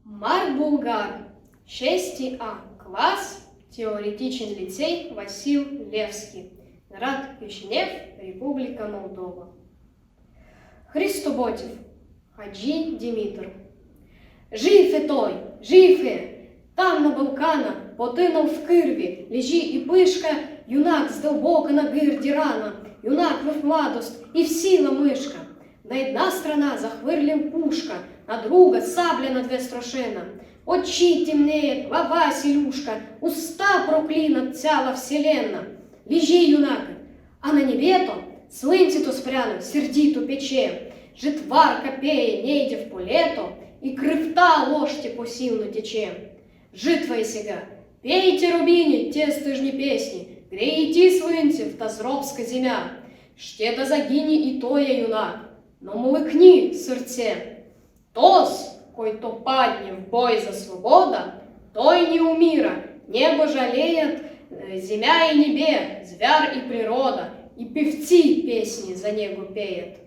Марк Булгар, 6А клас, теоретичен ліцей Васил Левський, Град Кишинев, Республика Молдова. Христоботів, Хаджі Дімітр. Жив і той, жив і, там на Балкана, потинув в кирві, лежі і пишка, юнак здолбока на гирді рана, юнак в младость і всіла мишка. На одна страна захвирлим пушка, на друга сабля на две строшена. Очи темнеет, глава селюшка, уста проклинат цяла вселенна. Лежи, юнака, а на небе-то слынце-то спряно, сердито пече, житвар копея нейде в полето, и крывта ложьте посильно тече. Житва сега, пейте, рубине, те стыжни песни, греете слынце в та зробска земя. Ще да загине и тоя юнак, но молыкни серце. Тос, кой то падне в бой за свобода, той не умира, небо жалеет, земля и небе, звяр и природа, и певцы песни за него пеет.